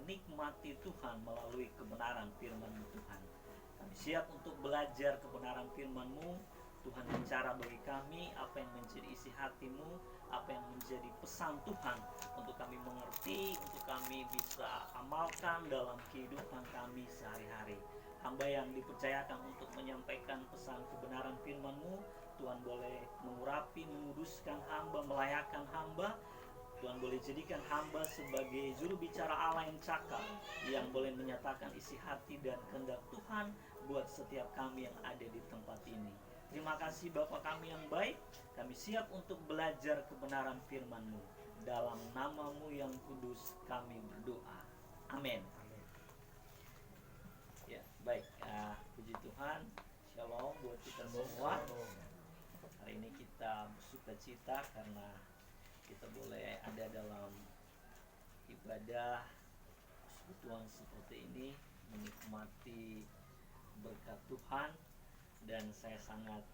menikmati Tuhan melalui kebenaran firman Tuhan. Kami siap untuk belajar kebenaran firman-Mu. Tuhan, bicara bagi kami apa yang menjadi isi hati-Mu, apa yang menjadi pesan Tuhan untuk kami mengerti, untuk kami bisa amalkan dalam kehidupan kami sehari-hari. Hamba yang dipercayakan untuk menyampaikan pesan kebenaran firman-Mu, Tuhan boleh mengurapi, menguduskan hamba, melayakkan hamba. Tuhan boleh jadikan hamba sebagai juru bicara Allah yang cakap, yang boleh menyatakan isi hati dan kehendak Tuhan buat setiap kami yang ada di tempat ini. Terima kasih Bapa kami yang baik. Kami siap untuk belajar kebenaran firman-Mu. Dalam nama-Mu yang kudus kami berdoa. Amin. Ya, baik. Puji Tuhan. Shalom buat kita semua. Hari ini kita bersuka cita karena kita boleh ada dalam ibadah persekutuan seperti ini, menikmati berkat Tuhan. Dan saya sangat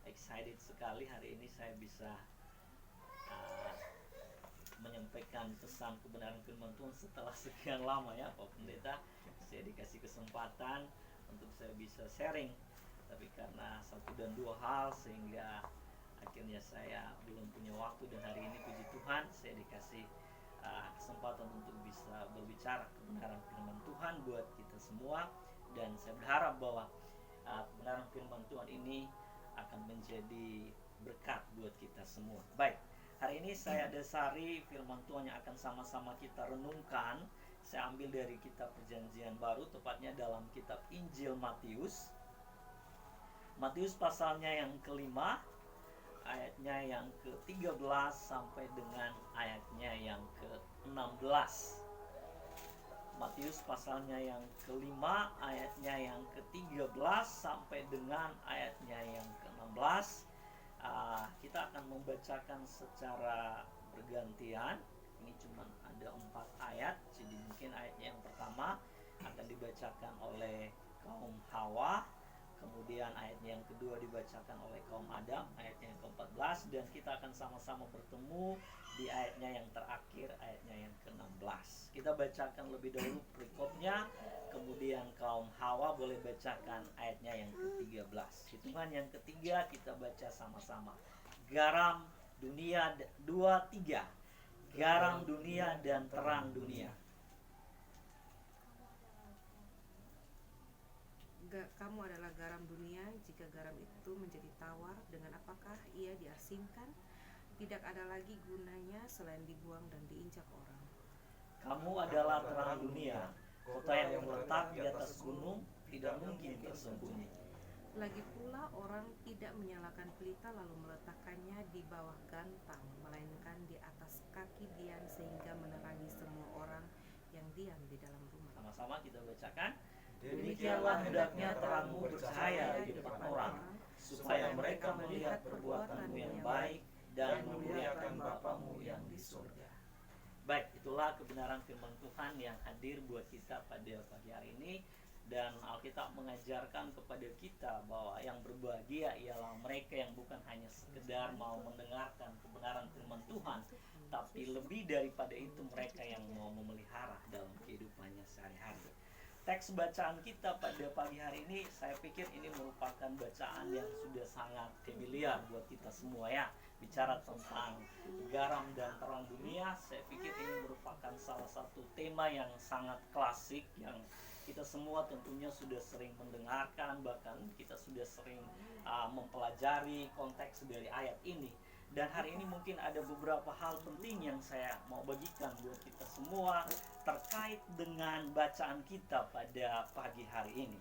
excited sekali hari ini saya bisa menyampaikan pesan kebenaran firman Tuhan setelah sekian lama ya Pak Pendeta. Saya dikasih kesempatan untuk saya bisa sharing, tapi karena satu dan dua hal sehingga akhirnya saya belum punya waktu. Dan hari ini puji Tuhan saya dikasih kesempatan untuk bisa berbicara kebenaran firman Tuhan buat kita semua. Dan saya berharap bahwa kebenaran firman Tuhan ini akan menjadi berkat buat kita semua. Baik, hari ini saya dasari firman Tuhan yang akan sama-sama kita renungkan. Saya ambil dari kitab Perjanjian Baru, tepatnya dalam kitab Injil Matius. Matius pasalnya yang kelima, ayatnya yang ke-13 sampai dengan ayatnya yang ke-16. Matius pasalnya yang kelima, ayatnya yang ke-13 sampai dengan ayatnya yang ke-16. Kita akan membacakan secara bergantian. Ini cuma ada 4 ayat, jadi mungkin ayatnya yang pertama akan dibacakan oleh kaum Hawa, kemudian ayatnya yang kedua dibacakan oleh kaum Adam, ayatnya yang ke-14, dan kita akan sama-sama bertemu di ayatnya yang terakhir, ayatnya yang ke-16. Kita bacakan lebih dahulu perikopnya, kemudian kaum Hawa boleh bacakan ayatnya yang ke-13. Hitungan yang ketiga kita baca sama-sama. Garam dunia, 2, 3. Garam dunia dan terang dunia. Kamu adalah garam dunia. Jika garam itu menjadi tawar, dengan apakah ia diasinkan? Tidak ada lagi gunanya selain dibuang dan diinjak orang. Kamu adalah terang dunia. Kota yang terletak di atas gunung tidak mungkin tersembunyi. Lagi pula orang tidak menyalakan pelita lalu meletakkannya di bawah gantang, melainkan di atas kaki dian sehingga menerangi semua orang yang diam di dalam rumah. Sama-sama kita bacakan. Demikianlah hendaknya terangmu bercahaya di depan orang, supaya mereka melihat perbuatanmu yang baik dan memuliakan Bapamu yang di surga. Baik, itulah kebenaran firman Tuhan yang hadir buat kita pada pagi hari ini. Dan Alkitab mengajarkan kepada kita bahwa yang berbahagia ialah mereka yang bukan hanya sekedar mau mendengarkan kebenaran firman Tuhan, tapi lebih daripada itu mereka yang mau memelihara dalam kehidupannya sehari-hari. Teks bacaan kita pada pagi hari ini, saya pikir ini merupakan bacaan yang sudah sangat familiar buat kita semua ya. Bicara tentang garam dan terang dunia, saya pikir ini merupakan salah satu tema yang sangat klasik yang kita semua tentunya sudah sering mendengarkan, bahkan kita sudah sering mempelajari konteks dari ayat ini. Dan hari ini mungkin ada beberapa hal penting yang saya mau bagikan buat kita semua terkait dengan bacaan kita pada pagi hari ini.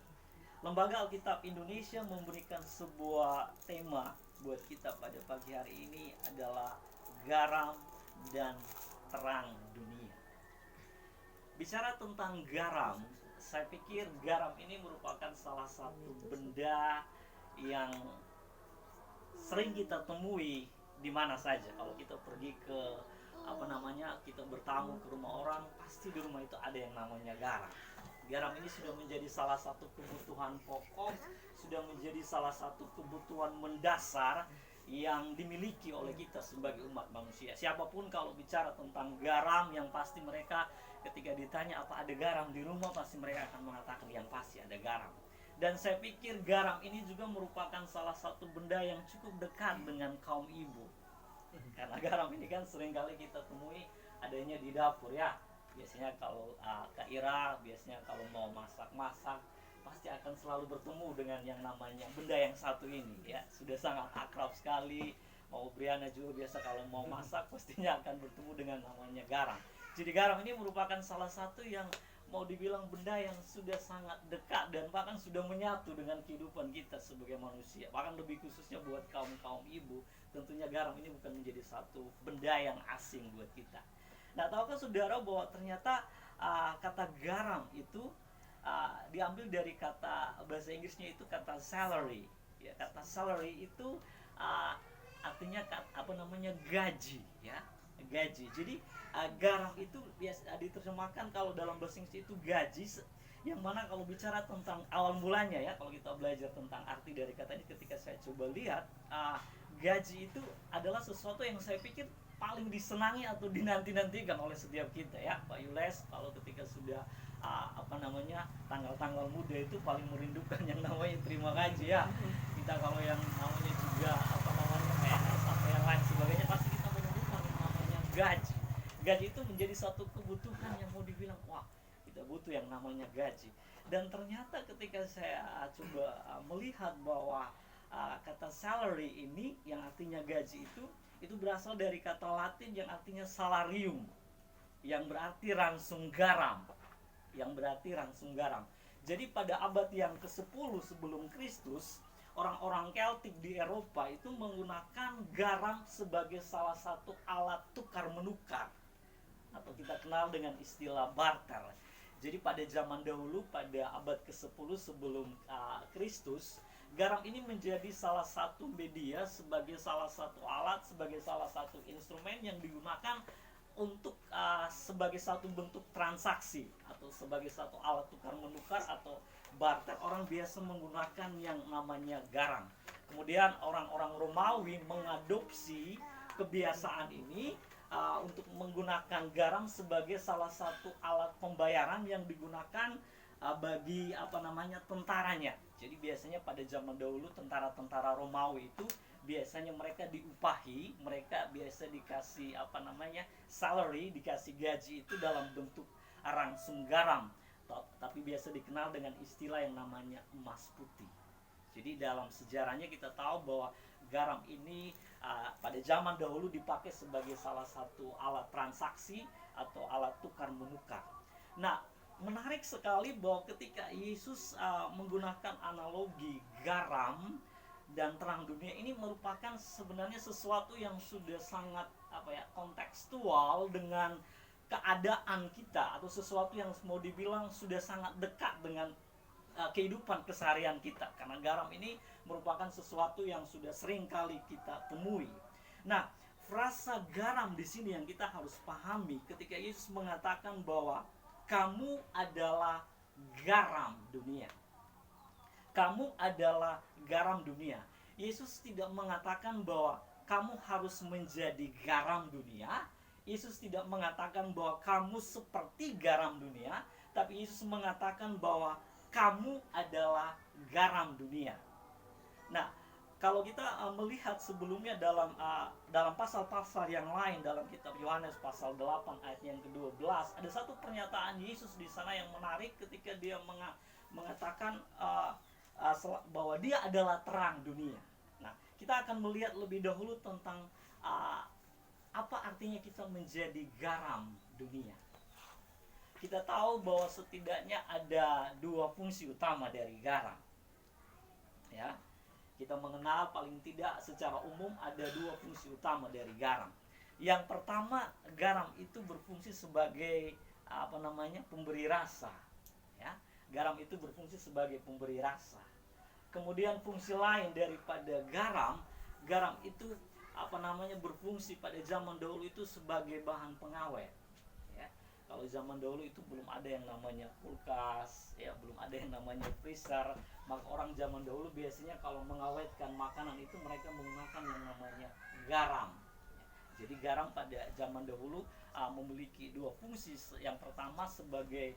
Lembaga Alkitab Indonesia memberikan sebuah tema buat kita pada pagi hari ini adalah garam dan terang dunia. Bicara tentang garam, saya pikir garam ini merupakan salah satu benda yang sering kita temui di mana saja. Kalau kita pergi ke kita bertamu ke rumah orang, pasti di rumah itu ada yang namanya garam. Garam ini sudah menjadi salah satu kebutuhan pokok, sudah menjadi salah satu kebutuhan mendasar yang dimiliki oleh kita sebagai umat manusia. Siapapun kalau bicara tentang garam, yang pasti mereka ketika ditanya apa ada garam di rumah, pasti mereka akan mengatakan yang pasti ada garam. Dan saya pikir garam ini juga merupakan salah satu benda yang cukup dekat dengan kaum ibu. Karena garam ini kan seringkali kita temui adanya di dapur ya. Biasanya kalau Kak Ira biasanya kalau mau masak-masak pasti akan selalu bertemu dengan yang namanya benda yang satu ini ya. Sudah sangat akrab sekali. Mau Briana juga biasa kalau mau masak pastinya akan bertemu dengan namanya garam. Jadi garam ini merupakan salah satu yang mau dibilang benda yang sudah sangat dekat dan bahkan sudah menyatu dengan kehidupan kita sebagai manusia. Bahkan lebih khususnya buat kaum-kaum ibu, tentunya garam ini bukan menjadi satu benda yang asing buat kita. Nah, tahukah saudara bahwa ternyata kata garam itu diambil dari kata bahasa Inggrisnya itu kata salary. Ya, kata salary itu artinya gaji, ya. Gaji. Jadi garam itu biasa diterjemahkan kalau dalam bahasa Inggris itu gaji, yang mana kalau bicara tentang awal mulanya ya, kalau kita belajar tentang arti dari kata ini, ketika saya coba lihat gaji itu adalah sesuatu yang saya pikir paling disenangi atau dinanti-nantikan oleh setiap kita ya. Pak Yules kalau ketika sudah tanggal-tanggal muda itu paling merindukan yang namanya terima gaji ya. Kita kalau yang namanya juga PNS atau yang lain sebagainya pasti kita merindukan yang namanya gaji. Gaji itu menjadi satu kebutuhan yang mau dibilang wah kita butuh yang namanya gaji. Dan ternyata ketika saya coba melihat bahwa kata salary ini yang artinya gaji itu berasal dari kata Latin yang artinya salarium, yang berarti ransum garam, Jadi pada abad yang ke-10 sebelum Kristus, orang-orang Keltik di Eropa itu menggunakan garam sebagai salah satu alat tukar menukar, atau kita kenal dengan istilah barter. Jadi pada zaman dahulu, pada abad ke-10 sebelum Kristus, garam ini menjadi salah satu media, sebagai salah satu alat, sebagai salah satu instrumen yang digunakan untuk sebagai satu bentuk transaksi atau sebagai satu alat tukar menukar atau barter. Orang biasa menggunakan yang namanya garam. Kemudian orang-orang Romawi mengadopsi kebiasaan ini untuk menggunakan garam sebagai salah satu alat pembayaran yang digunakan bagi tentaranya. Jadi biasanya pada zaman dahulu tentara-tentara Romawi itu biasanya mereka diupahi, mereka biasa dikasih salary, dikasih gaji itu dalam bentuk ransum garam, tapi biasa dikenal dengan istilah yang namanya emas putih. Jadi dalam sejarahnya kita tahu bahwa garam ini pada zaman dahulu dipakai sebagai salah satu alat transaksi atau alat tukar menukar. Nah, menarik sekali bahwa ketika Yesus menggunakan analogi garam dan terang dunia, ini merupakan sebenarnya sesuatu yang sudah sangat kontekstual dengan keadaan kita, atau sesuatu yang mau dibilang sudah sangat dekat dengan kehidupan keseharian kita, karena garam ini merupakan sesuatu yang sudah sering kali kita temui. Nah, frasa garam di sini yang kita harus pahami ketika Yesus mengatakan bahwa kamu adalah garam dunia. Kamu adalah garam dunia. Yesus tidak mengatakan bahwa kamu harus menjadi garam dunia. Yesus tidak mengatakan bahwa kamu seperti garam dunia, tapi Yesus mengatakan bahwa kamu adalah garam dunia. Nah, kalau kita melihat sebelumnya dalam pasal-pasal yang lain dalam kitab Yohanes pasal 8 ayat yang ke-12, ada satu pernyataan Yesus di sana yang menarik ketika dia mengatakan bahwa dia adalah terang dunia. Nah, kita akan melihat lebih dahulu tentang apa artinya kita menjadi garam dunia. Kita tahu bahwa setidaknya ada dua fungsi utama dari garam. Ya, kita mengenal paling tidak secara umum ada dua fungsi utama dari garam. Yang pertama, garam itu berfungsi sebagai pemberi rasa. Ya, garam itu berfungsi sebagai pemberi rasa. Kemudian fungsi lain daripada garam itu berfungsi pada zaman dahulu itu sebagai bahan pengawet. Ya, Kalau zaman dahulu itu belum ada yang namanya kulkas, ya belum ada yang namanya freezer. Maka orang zaman dahulu biasanya kalau mengawetkan makanan itu mereka menggunakan yang namanya garam. Jadi garam pada zaman dahulu memiliki dua fungsi. Yang pertama sebagai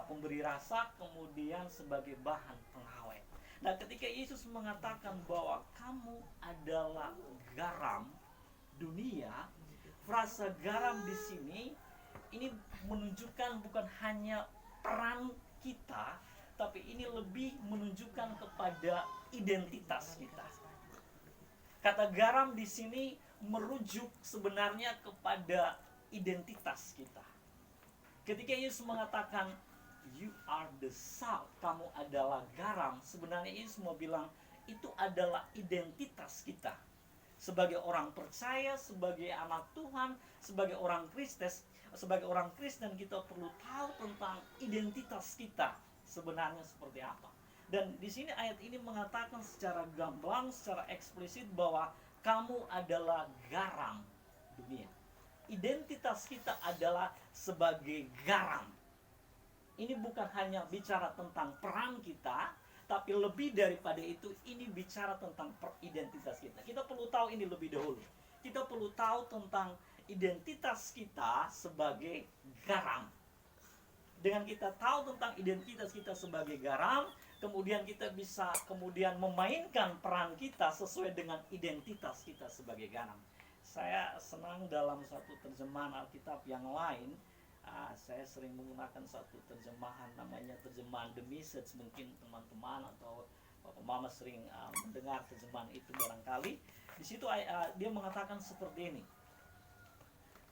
pemberi rasa, kemudian sebagai bahan pengawet. Nah, ketika Yesus mengatakan bahwa kamu adalah garam dunia, frasa garam di sini ini menunjukkan bukan hanya peran kita, tapi ini lebih menunjukkan kepada identitas kita. Kata garam di sini merujuk sebenarnya kepada identitas kita. Ketika Yesus mengatakan you are the salt, kamu adalah garam, sebenarnya Yesus mau bilang itu adalah identitas kita. Sebagai orang percaya, sebagai anak Tuhan, sebagai orang Kristen kita perlu tahu tentang identitas kita sebenarnya seperti apa. Dan di sini ayat ini mengatakan secara gamblang, secara eksplisit bahwa kamu adalah garam dunia. Identitas kita adalah sebagai garam. Ini bukan hanya bicara tentang peran kita, tapi lebih daripada itu, ini bicara tentang identitas kita. Kita perlu tahu ini lebih dahulu. Kita perlu tahu tentang identitas kita sebagai garam. Dengan kita tahu tentang identitas kita sebagai garam, kemudian kita bisa kemudian memainkan peran kita sesuai dengan identitas kita sebagai garam. Saya senang dalam satu terjemahan Alkitab yang lain, saya sering menggunakan satu terjemahan namanya terjemahan The Message. Mungkin teman-teman atau Bapak Mama sering mendengar terjemahan itu barangkali. Di situ dia mengatakan seperti ini.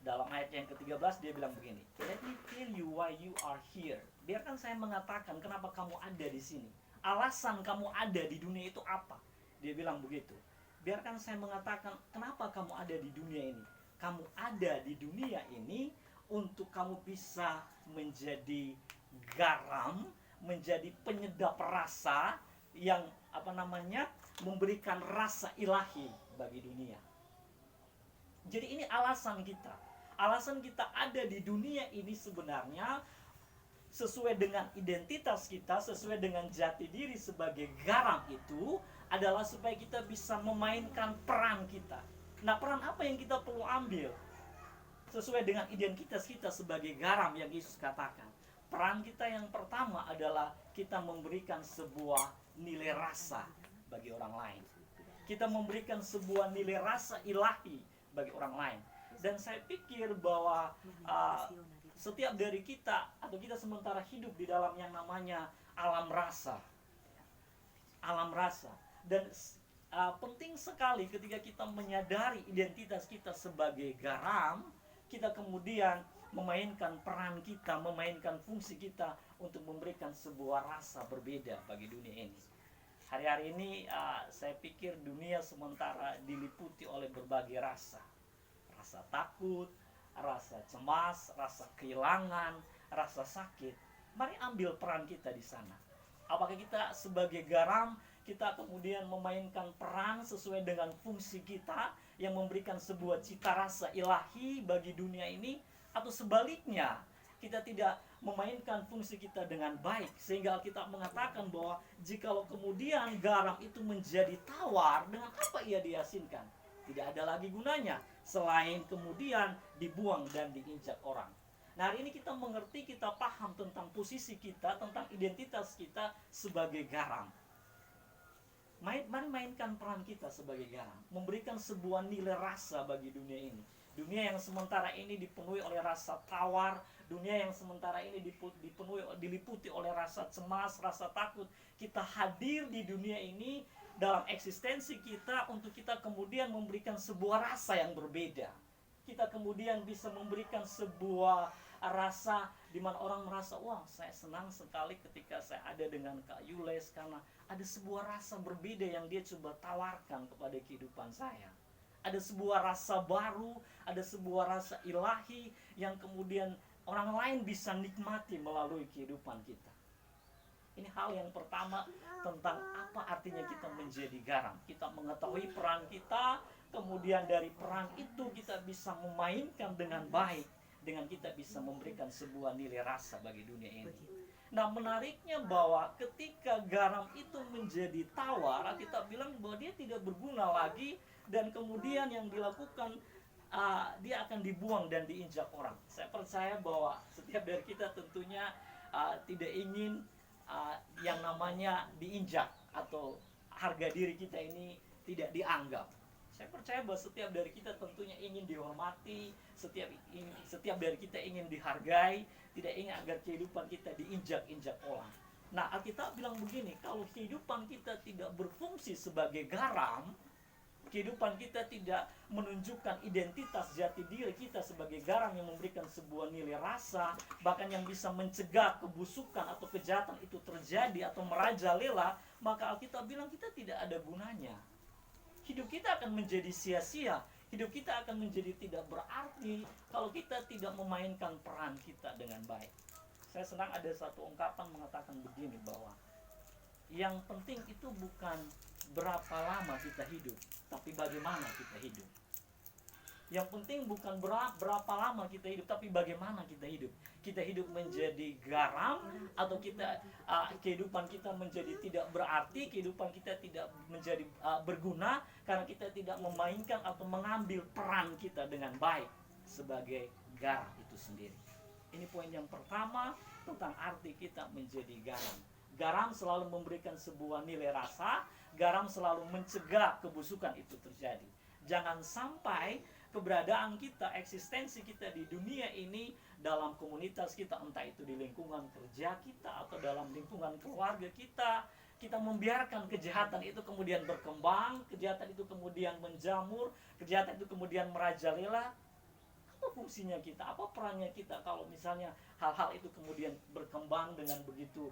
Dalam ayat yang ke-13 dia bilang begini, let me tell you why you are here. Biarkan saya mengatakan kenapa kamu ada di sini. Alasan kamu ada di dunia itu apa? Dia bilang begitu. Biarkan saya mengatakan kenapa kamu ada di dunia ini. Kamu ada di dunia ini untuk kamu bisa menjadi garam, menjadi penyedap rasa yang memberikan rasa ilahi bagi dunia. Jadi ini alasan kita. Alasan kita ada di dunia ini sebenarnya sesuai dengan identitas kita, sesuai dengan jati diri sebagai garam itu adalah supaya kita bisa memainkan peran kita. Nah, peran apa yang kita perlu ambil? Sesuai dengan identitas kita sebagai garam yang Yesus katakan. Peran kita yang pertama adalah kita memberikan sebuah nilai rasa bagi orang lain. Kita memberikan sebuah nilai rasa ilahi bagi orang lain. Dan saya pikir bahwa setiap dari kita atau kita sementara hidup di dalam yang namanya alam rasa. Alam rasa. Dan penting sekali ketika kita menyadari identitas kita sebagai garam, kita kemudian memainkan peran kita, memainkan fungsi kita untuk memberikan sebuah rasa berbeda bagi dunia ini. Hari-hari ini saya pikir dunia sementara diliputi oleh berbagai rasa. Rasa takut, rasa cemas, rasa kehilangan, rasa sakit. Mari ambil peran kita di sana. Apakah kita sebagai garam, kita kemudian memainkan peran sesuai dengan fungsi kita yang memberikan sebuah cita rasa ilahi bagi dunia ini, atau sebaliknya kita tidak memainkan fungsi kita dengan baik, sehingga Alkitab mengatakan bahwa jikalau kemudian garam itu menjadi tawar, dengan apa ia diasinkan? Tidak ada lagi gunanya selain kemudian dibuang dan diinjak orang. Nah, hari ini kita mengerti, kita paham tentang posisi kita, tentang identitas kita sebagai garam. Mari mainkan peran kita sebagai garam, memberikan sebuah nilai rasa bagi dunia ini. Dunia yang sementara ini dipenuhi oleh rasa tawar, dunia yang sementara ini diliputi oleh rasa cemas, rasa takut. Kita hadir di dunia ini dalam eksistensi kita untuk kita kemudian memberikan sebuah rasa yang berbeda. Kita kemudian bisa memberikan sebuah rasa di mana orang merasa, wah, saya senang sekali ketika saya ada dengan Kak Yules karena ada sebuah rasa berbeda yang dia coba tawarkan kepada kehidupan saya. Ada sebuah rasa baru, ada sebuah rasa ilahi yang kemudian orang lain bisa nikmati melalui kehidupan kita. Ini hal yang pertama tentang apa artinya kita menjadi garam. Kita mengetahui peran kita, kemudian dari peran itu kita bisa memainkan dengan baik. dengan kita bisa memberikan sebuah nilai rasa bagi dunia ini. Begitu. Nah, menariknya bahwa ketika garam itu menjadi tawar, kita bilang bahwa dia tidak berguna lagi, dan kemudian yang dilakukan, dia akan dibuang dan diinjak orang. Saya percaya bahwa setiap dari kita tentunya tidak ingin yang namanya diinjak atau harga diri kita ini tidak dianggap. Saya percaya bahwa setiap dari kita tentunya ingin dihormati, setiap dari kita ingin dihargai, tidak ingin agar kehidupan kita diinjak-injak orang. Nah, Alkitab bilang begini, kalau kehidupan kita tidak berfungsi sebagai garam, kehidupan kita tidak menunjukkan identitas jati diri kita sebagai garam yang memberikan sebuah nilai rasa, bahkan yang bisa mencegah kebusukan atau kejahatan itu terjadi atau merajalela, maka Alkitab bilang kita tidak ada gunanya. Hidup kita akan menjadi sia-sia, hidup kita akan menjadi tidak berarti kalau kita tidak memainkan peran kita dengan baik. Saya senang ada satu ungkapan mengatakan begini, bahwa yang penting itu bukan berapa lama kita hidup, tapi bagaimana kita hidup. Yang penting bukan berapa lama kita hidup, tapi bagaimana kita hidup. Kita hidup menjadi garam, atau kehidupan kita menjadi tidak berarti, kehidupan kita tidak menjadi berguna karena kita tidak memainkan atau mengambil peran kita dengan baik sebagai garam itu sendiri. Ini poin yang pertama tentang arti kita menjadi garam. Garam selalu memberikan sebuah nilai rasa, garam selalu mencegah kebusukan itu terjadi. Jangan sampai keberadaan kita, eksistensi kita di dunia ini, dalam komunitas kita, entah itu di lingkungan kerja kita atau dalam lingkungan keluarga kita, kita membiarkan kejahatan itu kemudian berkembang, kejahatan itu kemudian menjamur, kejahatan itu kemudian merajalela. Apa fungsinya kita? Apa perannya kita kalau misalnya hal-hal itu kemudian berkembang dengan begitu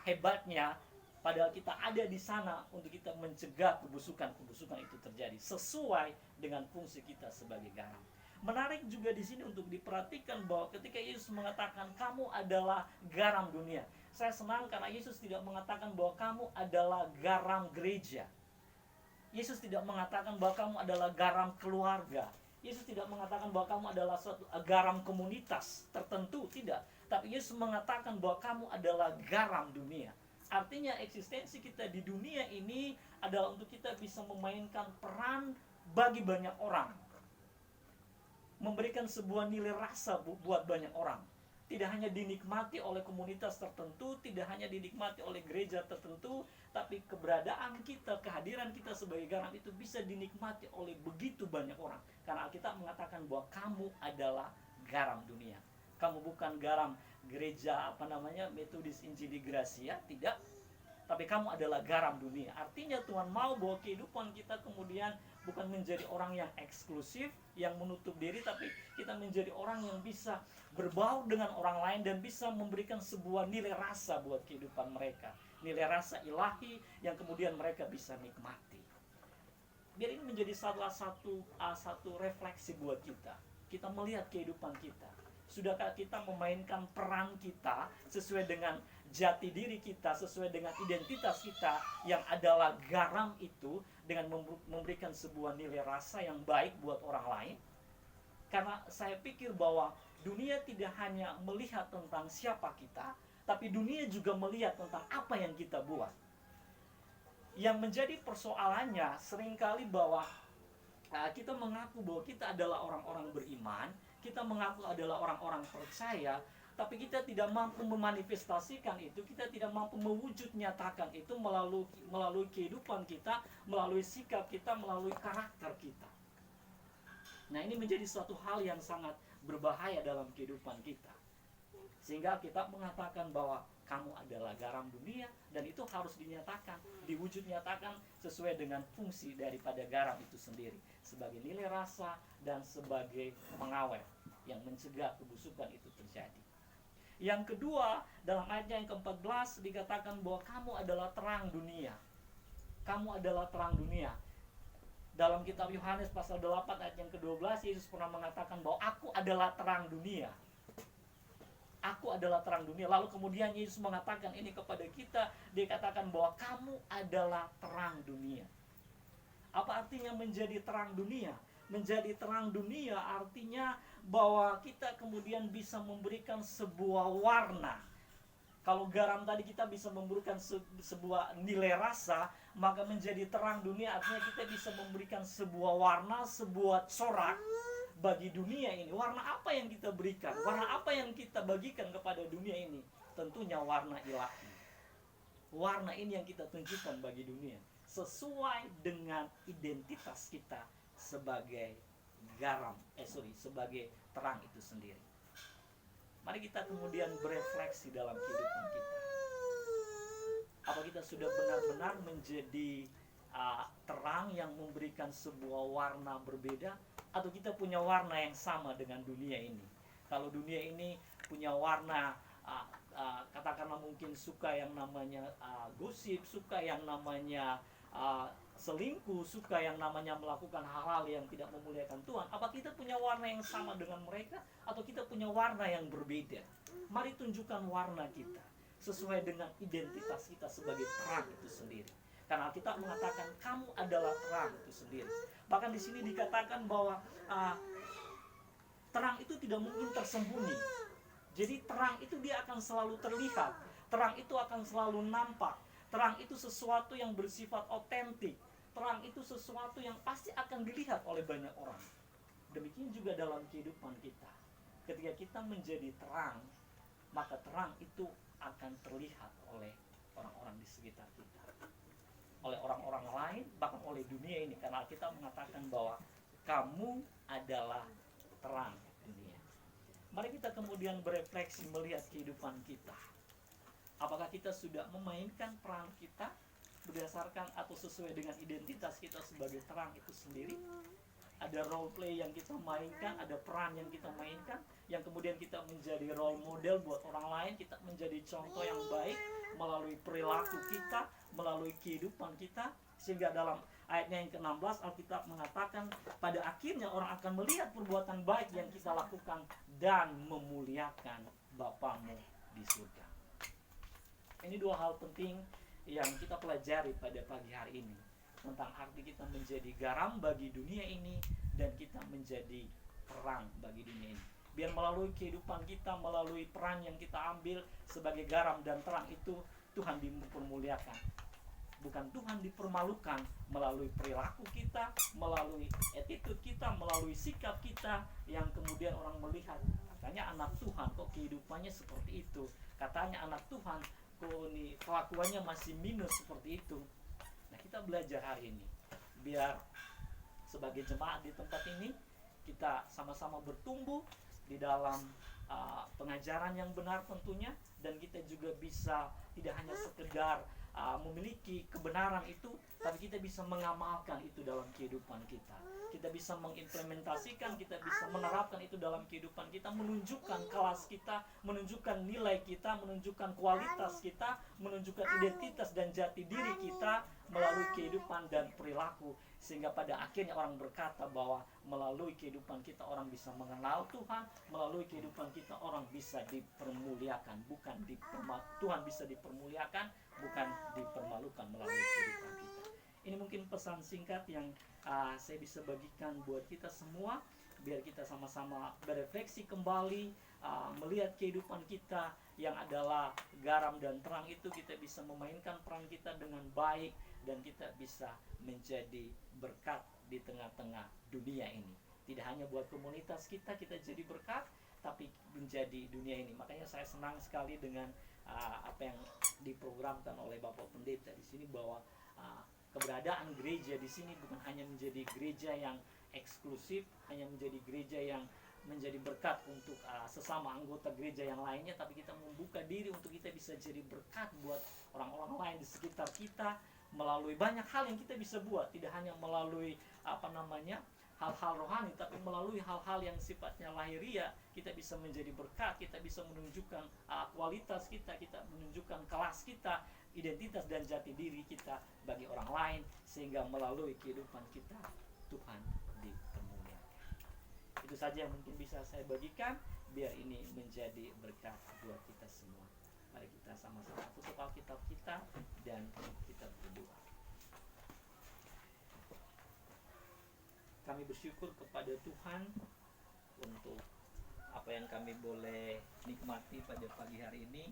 hebatnya, padahal kita ada di sana untuk kita mencegah kebusukan itu terjadi sesuai dengan fungsi kita sebagai garam. Menarik juga di sini untuk diperhatikan bahwa ketika Yesus mengatakan kamu adalah garam dunia, saya senang karena Yesus tidak mengatakan bahwa kamu adalah garam gereja. Yesus tidak mengatakan bahwa kamu adalah garam keluarga. Yesus tidak mengatakan bahwa kamu adalah suatu garam komunitas tertentu, tidak. Tapi Yesus mengatakan bahwa kamu adalah garam dunia. Artinya eksistensi kita di dunia ini adalah untuk kita bisa memainkan peran bagi banyak orang, memberikan sebuah nilai rasa buat banyak orang. Tidak hanya dinikmati oleh komunitas tertentu, tidak hanya dinikmati oleh gereja tertentu, tapi keberadaan kita, kehadiran kita sebagai garam itu bisa dinikmati oleh begitu banyak orang. Karena Alkitab mengatakan bahwa kamu adalah garam dunia. Kamu bukan garam gereja Metodis Injili Gracia, tidak. Tapi kamu adalah garam dunia. Artinya Tuhan mau bahwa kehidupan kita kemudian bukan menjadi orang yang eksklusif, yang menutup diri, tapi kita menjadi orang yang bisa berbaur dengan orang lain dan bisa memberikan sebuah nilai rasa buat kehidupan mereka. Nilai rasa ilahi yang kemudian mereka bisa nikmati. Biar ini menjadi salah satu refleksi buat kita. Kita melihat kehidupan kita. Sudahkah kita memainkan peran kita sesuai dengan jati diri kita, sesuai dengan identitas kita yang adalah garam itu, dengan memberikan sebuah nilai rasa yang baik buat orang lain? Karena saya pikir bahwa dunia tidak hanya melihat tentang siapa kita, tapi dunia juga melihat tentang apa yang kita buat. Yang menjadi persoalannya seringkali bahwa kita mengaku bahwa kita adalah orang-orang beriman, kita mengaku adalah orang-orang percaya, tapi kita tidak mampu memanifestasikan itu, kita tidak mampu mewujud nyatakan itu melalui kehidupan kita, melalui sikap kita, melalui karakter kita. Nah, ini menjadi suatu hal yang sangat berbahaya dalam kehidupan kita. Sehingga kita mengatakan bahwa kamu adalah garam dunia, dan itu harus dinyatakan, diwujud nyatakan sesuai dengan fungsi daripada garam itu sendiri, sebagai nilai rasa dan sebagai pengawet yang mencegah kebusukan itu terjadi. Yang kedua, dalam ayatnya yang ke-14 dikatakan bahwa kamu adalah terang dunia. Kamu adalah terang dunia. Dalam kitab Yohanes pasal 8 ayat yang ke-12, Yesus pernah mengatakan bahwa aku adalah terang dunia. Aku adalah terang dunia. Lalu kemudian Yesus mengatakan ini kepada kita, dia katakan bahwa kamu adalah terang dunia. Apa artinya menjadi terang dunia? Menjadi terang dunia artinya bahwa kita kemudian bisa memberikan sebuah warna. Kalau garam tadi kita bisa memberikan sebuah nilai rasa, maka menjadi terang dunia artinya kita bisa memberikan sebuah warna, sebuah corak bagi dunia ini. Warna apa yang kita berikan? Warna apa yang kita bagikan kepada dunia ini? Tentunya warna ilahi. Warna ini yang kita tunjukkan bagi dunia, sesuai dengan identitas kita sebagai garam, sebagai terang itu sendiri. Mari kita kemudian berefleksi dalam kehidupan kita. Apa kita sudah benar-benar menjadi terang yang memberikan sebuah warna berbeda, atau kita punya warna yang sama dengan dunia ini? Kalau dunia ini punya warna katakanlah mungkin suka yang namanya gosip, suka yang namanya selingkuh, suka yang namanya melakukan hal-hal yang tidak memuliakan Tuhan. Apa kita punya warna yang sama dengan mereka, atau kita punya warna yang berbeda? Mari tunjukkan warna kita sesuai dengan identitas kita sebagai terang itu sendiri. Karena kita mengatakan kamu adalah terang itu sendiri. Bahkan di sini dikatakan bahwa terang itu tidak mungkin tersembunyi. Jadi terang itu dia akan selalu terlihat. Terang itu akan selalu nampak. Terang itu sesuatu yang bersifat otentik. Terang itu sesuatu yang pasti akan dilihat oleh banyak orang. Demikian juga dalam kehidupan kita. Ketika kita menjadi terang, maka terang itu akan terlihat oleh orang-orang di sekitar kita, oleh orang-orang lain, bahkan oleh dunia ini. Karena kita mengatakan bahwa kamu adalah terang dunia. Mari kita kemudian berefleksi melihat kehidupan kita. Apakah kita sudah memainkan peran kita berdasarkan atau sesuai dengan identitas kita sebagai terang itu sendiri? Ada role play yang kita mainkan, ada peran yang kita mainkan, yang kemudian kita menjadi role model buat orang lain, kita menjadi contoh yang baik melalui perilaku kita, melalui kehidupan kita, sehingga dalam ayatnya yang ke-16 Alkitab mengatakan pada akhirnya orang akan melihat perbuatan baik yang kita lakukan dan memuliakan Bapamu di surga. Ini dua hal penting yang kita pelajari pada pagi hari ini, tentang arti kita menjadi garam bagi dunia ini dan kita menjadi terang bagi dunia ini. Biar melalui kehidupan kita, melalui peran yang kita ambil sebagai garam dan terang itu, Tuhan dipermuliakan. Bukan Tuhan dipermalukan melalui perilaku kita, melalui attitude kita, melalui sikap kita, yang kemudian orang melihat, katanya anak Tuhan kok kehidupannya seperti itu, katanya anak Tuhan kok nih kelakuannya masih minus seperti itu. Nah, kita belajar hari ini biar sebagai jemaat di tempat ini kita sama-sama bertumbuh di dalam pengajaran yang benar tentunya, dan kita juga bisa tidak hanya sekedar memiliki kebenaran itu, tapi kita bisa mengamalkan itu dalam kehidupan kita. Kita bisa mengimplementasikan, kita bisa menerapkan itu dalam kehidupan kita, menunjukkan kelas kita, menunjukkan nilai kita, menunjukkan kualitas kita, menunjukkan identitas dan jati diri kita melalui kehidupan dan perilaku, sehingga pada akhirnya orang berkata bahwa melalui kehidupan kita orang bisa mengenal Tuhan, melalui kehidupan kita orang bisa dipermuliakan, bukan Tuhan bisa dipermuliakan, bukan dipermalukan melalui kehidupan kita. Ini mungkin pesan singkat yang saya bisa bagikan buat kita semua, biar kita sama-sama berefleksi kembali, melihat kehidupan kita yang adalah garam dan terang itu, kita bisa memainkan peran kita dengan baik, dan kita bisa menjadi berkat di tengah-tengah dunia ini. Tidak hanya buat komunitas kita jadi berkat, tapi menjadi dunia ini. Makanya saya senang sekali dengan apa yang diprogramkan oleh Bapak Pendeta di sini, bahwa keberadaan gereja di sini bukan hanya menjadi gereja yang eksklusif, hanya menjadi gereja yang menjadi berkat untuk sesama anggota gereja yang lainnya, tapi kita membuka diri untuk kita bisa jadi berkat buat orang-orang lain di sekitar kita melalui banyak hal yang kita bisa buat, tidak hanya melalui hal-hal rohani, tapi melalui hal-hal yang sifatnya lahiriah. Kita bisa menjadi berkat, kita bisa menunjukkan kualitas kita, kita menunjukkan kelas kita, identitas dan jati diri kita bagi orang lain, sehingga melalui kehidupan kita Tuhan dipermuliakan. Itu saja yang mungkin bisa saya bagikan, biar ini menjadi berkat buat kita semua. Mari kita sama-sama tutup Alkitab kita dan kita berdoa. Kami bersyukur kepada Tuhan untuk apa yang kami boleh nikmati pada pagi hari ini,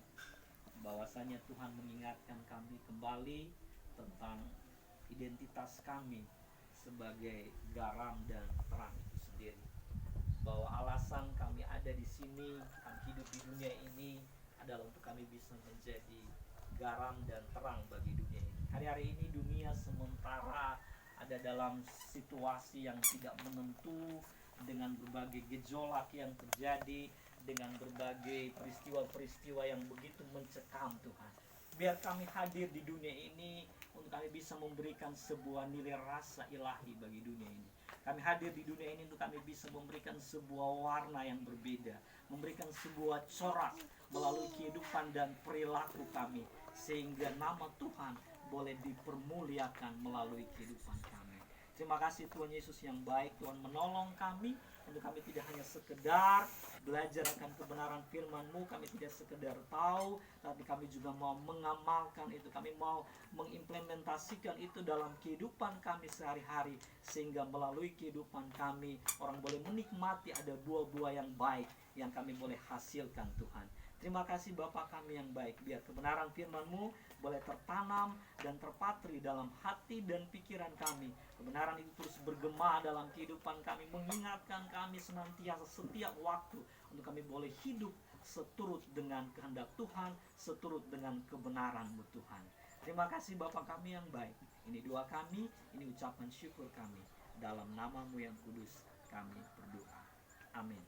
bahwasanya Tuhan mengingatkan kami kembali tentang identitas kami sebagai garam dan terang itu sendiri. Bahwa alasan kami ada di sini, kami hidup di dunia ini adalah untuk kami bisa menjadi garam dan terang bagi dunia ini. Hari-hari ini dunia sementara ada dalam situasi yang tidak menentu, dengan berbagai gejolak yang terjadi, dengan berbagai peristiwa-peristiwa yang begitu mencekam Tuhan. Biar kami hadir di dunia ini untuk kami bisa memberikan sebuah nilai rasa ilahi bagi dunia ini. Kami hadir di dunia ini untuk kami bisa memberikan sebuah warna yang berbeda, memberikan sebuah corak melalui kehidupan dan perilaku kami, sehingga nama Tuhan boleh dipermuliakan melalui kehidupan kami. Terima kasih Tuhan Yesus yang baik. Tuhan menolong kami untuk kami tidak hanya sekedar belajar akan kebenaran firman-Mu, kami tidak sekedar tahu, tapi kami juga mau mengamalkan itu, kami mau mengimplementasikan itu dalam kehidupan kami sehari-hari, sehingga melalui kehidupan kami orang boleh menikmati ada buah-buah yang baik yang kami boleh hasilkan Tuhan. Terima kasih Bapa kami yang baik, biar kebenaran firman-Mu boleh tertanam dan terpatri dalam hati dan pikiran kami. Kebenaran itu terus bergema dalam kehidupan kami, mengingatkan kami senantiasa setiap waktu untuk kami boleh hidup seturut dengan kehendak Tuhan, seturut dengan kebenaran-Mu Tuhan. Terima kasih Bapa kami yang baik. Ini doa kami, ini ucapan syukur kami. Dalam nama-Mu yang kudus kami berdoa. Amin.